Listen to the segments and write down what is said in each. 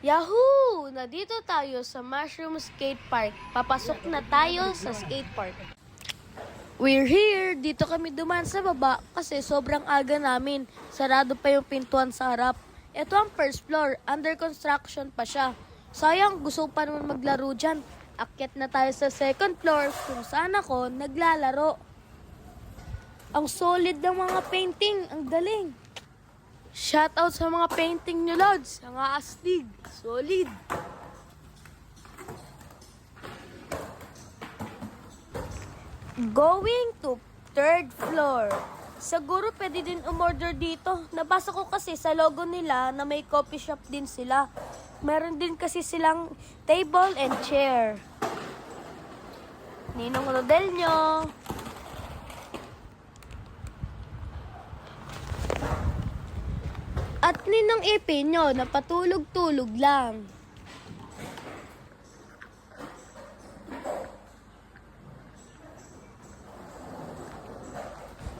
Yahoo! Nandito tayo sa Mushroom Skate Park. Papasok na tayo sa skate park. We're here! Dito kami dumaan sa baba kasi sobrang aga namin. Sarado pa yung pintuan sa harap. Ito ang first floor. Under construction pa siya. Sayang, gusto pa naman maglaro dyan. Akyat na tayo sa second floor kung saan ako naglalaro. Ang solid ng mga painting. Ang galing. Shoutout sa mga painting nyo, Lods. Ang astig. Solid. Going to third floor. Siguro pwede din umorder dito. Nabasa ko kasi sa logo nila na may coffee shop din sila. Meron din kasi silang table and chair. Ninong Rodel nyo. At ninong ipin nyo na patulog-tulog lang.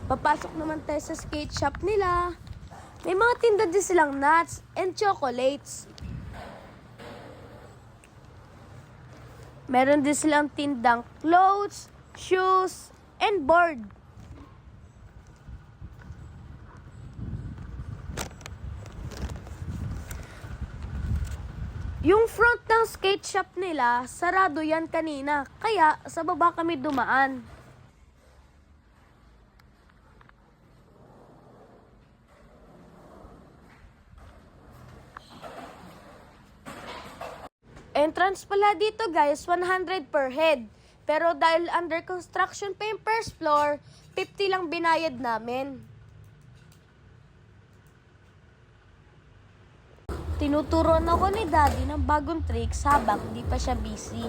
Papasok naman tayo sa skate shop nila. May mga tinda din silang nuts and chocolates. Meron din silang tindang clothes, shoes, and board. Yung front ng skate shop nila, sarado yan kanina. Kaya sa baba kami dumaan. Entrance pala dito guys, 100 per head. Pero dahil under construction pa yung first floor, 50 lang binayad namin. Tinuturuan ako ni Daddy ng bagong tricks habang di pa siya busy.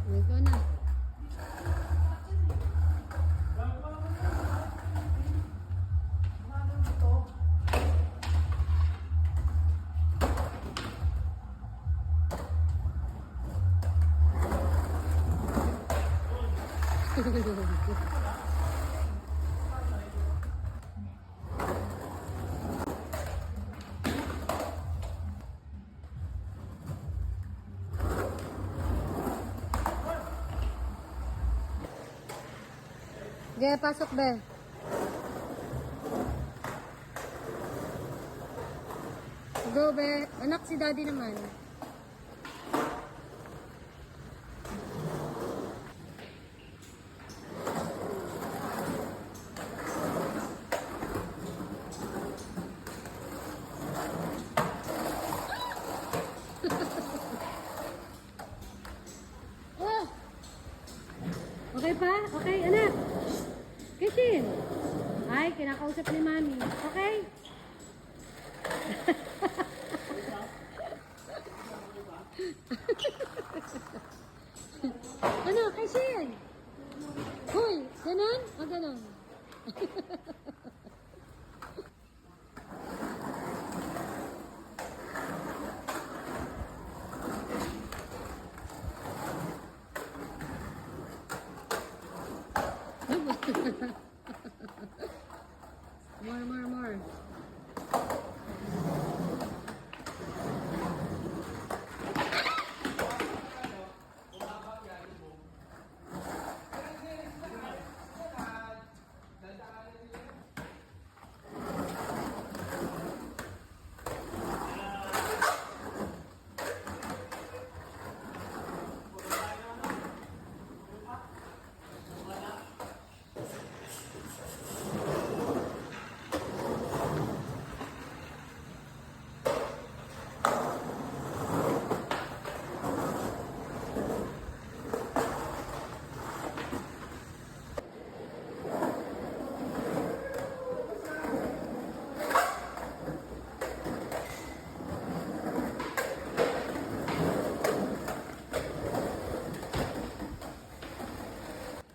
Ikaw na. Sige, pasok be. Go be. Anak si Daddy naman. Oh! Okay pa? Okay, anak. Kishin. Ay, kinakausap ni Mami. Okay? Ano, Kishin? Hoy, ganon? O ganon? More.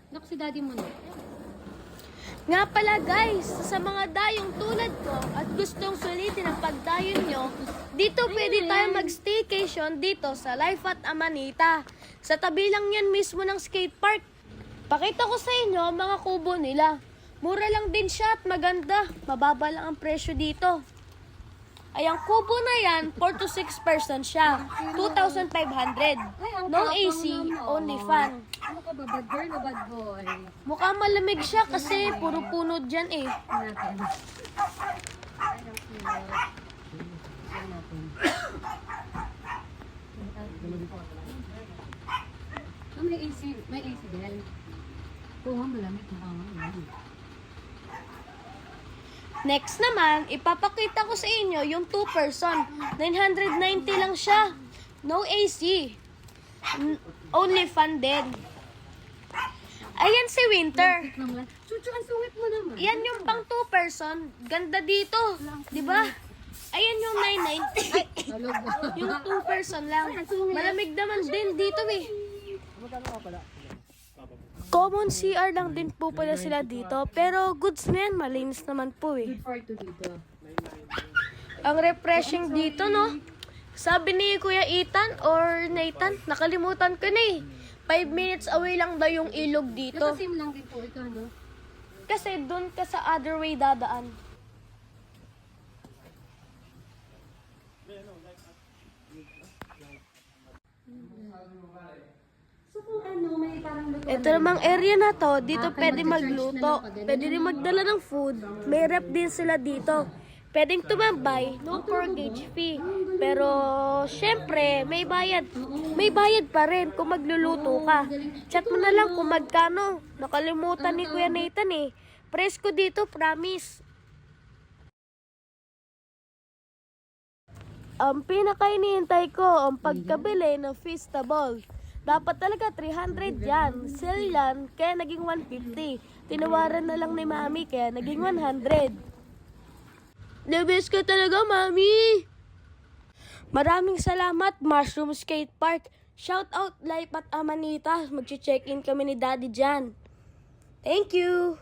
Nak si Daddy mo na. Nga pala guys, sa mga dayong tulad ko at gustong sulitin ang pagdayon nyo, dito pwede tayo mag-staycation dito sa Life at Amanita. Sa tabi lang yan mismo ng skate park. Pakita ko sa inyo ang mga kubo nila. Mura lang din siya at maganda. Mababa lang ang presyo dito. Ay, ang kubo na yan, 4 to 6 person siya. 2,500. No AC, only fan. Ano ka ba? Bad girl o bad boy? Mukhang malamig siya kasi puro puno dyan eh. Natin. Ay, ang cute. Tingnan natin. Ah, may AC. May AC din. Oo, malamig na. Next naman, ipapakita ko sa inyo yung 2 person. 990 lang siya. No AC. Only fan din. Ayan si Winter. Chuchu, ang sungit mo naman. Yan yung pang 2 person. Ganda dito. Di ba? Ayan yung 990. Ay, yung 2 person lang. Malamig naman din dito eh. Common CR lang din po pala sila dito. Pero goods na yan. Malinis naman po eh. Good for two dito. Ang refreshing dito, no? Sabi ni Kuya Ethan or Nathan, nakalimutan ko na eh. 5 minutes away lang daw yung ilog dito. Nakasim lang din po ito, no? Kasi doon ka sa other way dadaan. So kung ano, may parang luto. Ito namang area na to, dito pwede magluto. Pwede din magdala ng food. May rep din sila dito. Pwedeng tumambay, no mortgage fee. Pero, syempre, may bayad. May bayad pa rin kung magluluto ka. Chat mo na lang kung magkano. Nakalimutan ni Kuya Nathan eh. Presko dito, promise. Ang pinaka-inihintay ko, ang pagkabili ng Feastable. Dapat talaga 300 yan. Sale yan, kaya naging 150. Tinawaran na lang ni Mami, kaya naging 100. The best ka talaga, Mami! Maraming salamat, Mushroom Skate Park. Shout out Life at Amanita. Mag-check-in kami ni Daddy dyan. Thank you!